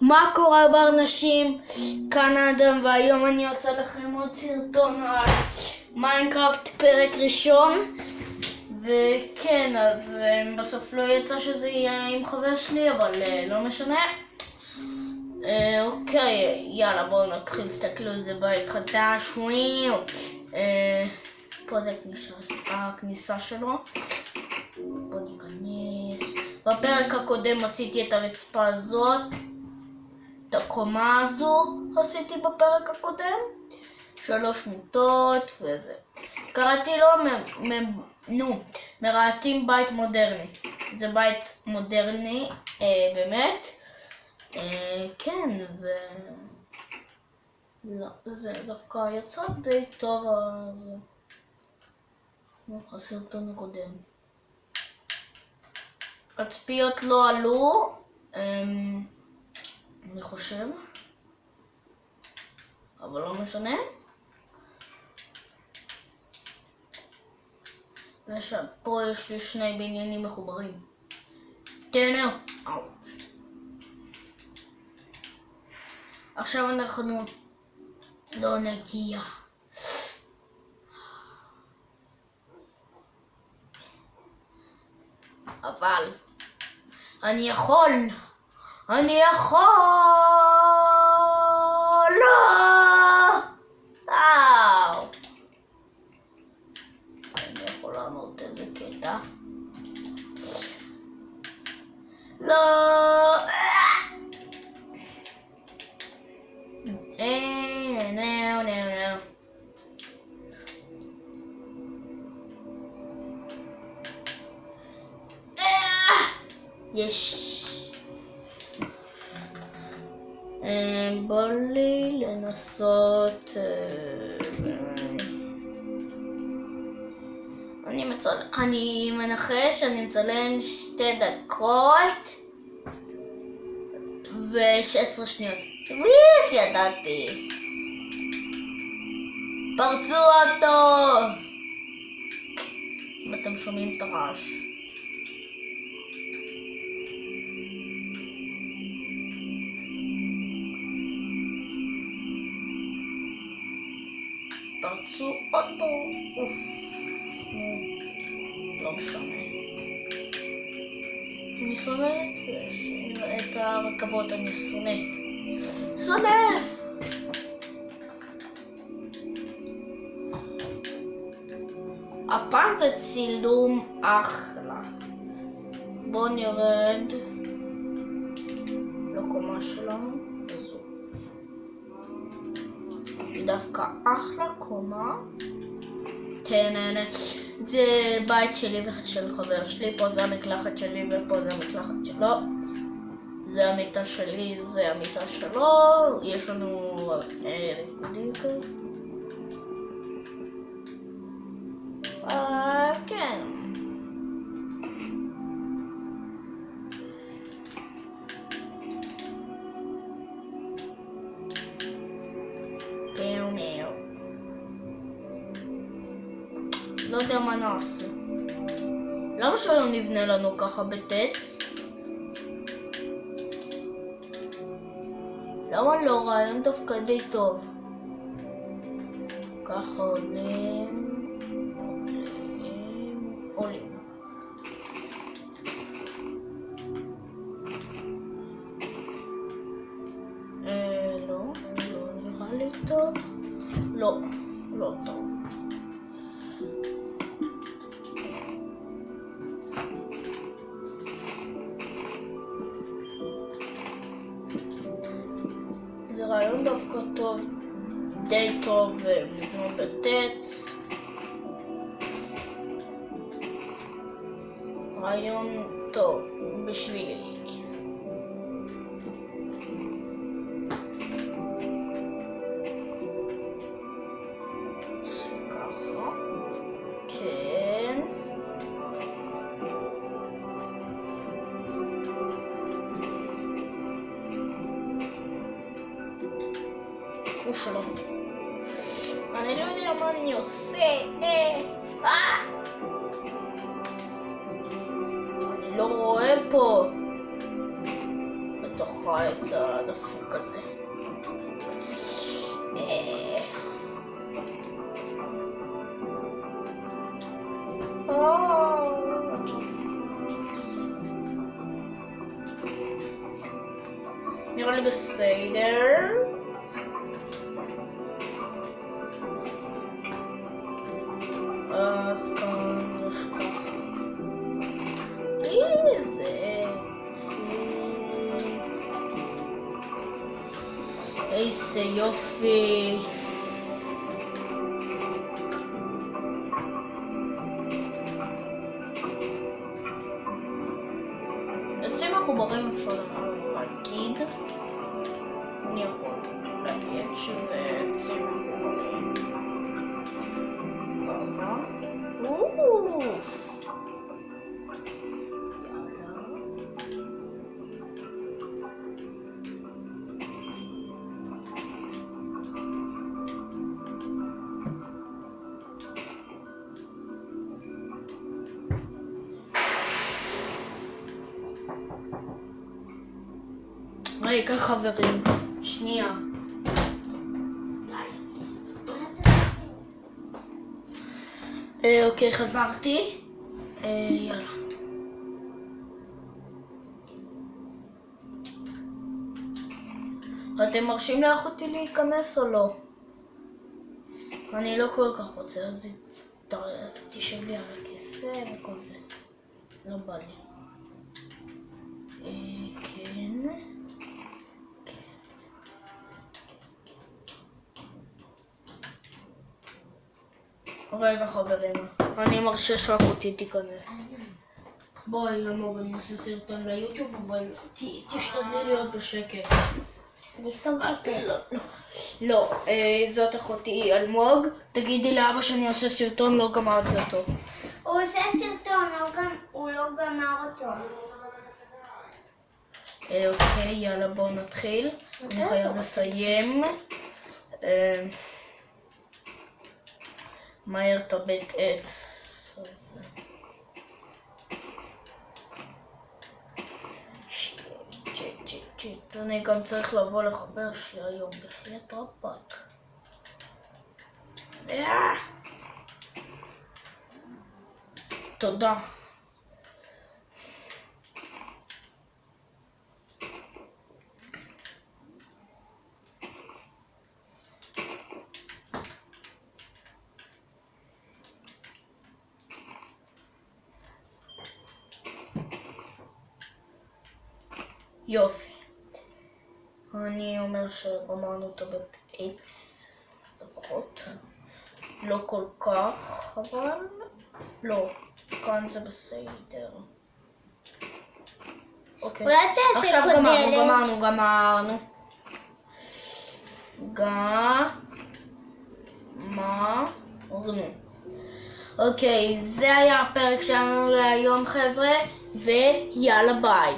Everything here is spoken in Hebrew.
מה קורה באנשים? כאן אדם, והיום אני עושה לכם עוד סרטון על מיינקראפט פרק ראשון. וכן, אז בסוף לא יצא שזה יהיה עם חבר שלי, אבל לא משנה. אוקיי, יאללה, בואו נתחיל, תסתכלו, זה בית חדש. פה זה הכניסה שלו. בואו ניכנס. בפרק הקודם עשיתי את הרצפה הזאת, את הקומה הזו עשיתי בפרק הקודם, 3 מיטות וזה. קראתי לו מרהטים בית מודרני. זה בית מודרני, באמת. כן, זה דווקא יצא די טוב הסרטון הקודם. הצפיות לא עלו, אני חושב, אבל לא משנה. ופה יש לי 2 בניינים מחוברים. תהנה. עכשיו אנחנו לא נגיע. אבל אני יכול. אני יכול לענות איזה קטע. לא. יש. בוא לי לנסות. אני מנחש, אני מצלם 2 דקות ו16 שניות. ידעתי. פרצו אותו. אם אתם שומעים את הרעש. פרצו אותו. אוף. לא משנה. אני שונא את זה, את הרכבות אני שונא. הפעם זה צילום אחלה. בואו נרד לקומה שלנו. וזו דווקא אחלה קומה. תהנה. זה בית שלי ושל חבר שלי. פה זה המקלחת שלי ופה זה המקלחת שלו. זה המיטה שלי, זה המיטה שלו. יש לנו ריקודים כאלה. כן. לא יודע מה נעשה. למה שלא נבנה לנו ככה בטץ? למה לא? רעיון דווקא די טוב. ככה עולים. לא נראה לי טוב. לא טוב. זה רעיון דווקא טוב, די טוב, לבנות בטץ. רעיון טוב בשבילי. ככה, כן. שלום. אני לא יודע מה אני עושה. אני לא רואה פה בתוך רואה את הדפוק הזה. נראה לי בסדר. אז כאן יש ככה. איזה יופי. עצים מחוברים אפשר להגיד. אני יכול להגיד שזה עצים מחוברים. ככה. אוף. רגע חברים, שנייה. אוקיי, חזרתי. יאללה. אתם מרשים לאחותי להיכנס או לא? אני לא כל כך רוצה, אז תשב לי על הכיסא וכל זה. לא בא לי. כן. רגע חברים, אני מרשה שאחותי תיכנס. בואי אלמוג, אני עושה סרטון ליוטיוב, אבל תשתדלי להיות בשקט. אני סתם חפש. לא, זאת אחותי אלמוג. תגידי לאבא שאני עושה סרטון, לא גמרתי אותו. הוא עושה סרטון, הוא לא גמר אותו. אוקיי, יאללה בואו נתחיל. אני חייב לסיים. מהר תבט עץ. שיט, אני גם צריך לבוא לחבר שלי היום בחיית רבאק. תודה. יופי. אני אומר שאמרנו את הבית עץ, לפחות. לא כל כך, אבל לא. כאן זה בסדר. אוקיי. אולי תעשה עכשיו קודלת. גמרנו. אוקיי, זה היה הפרק שלנו להיום חבר'ה, ויאללה ביי.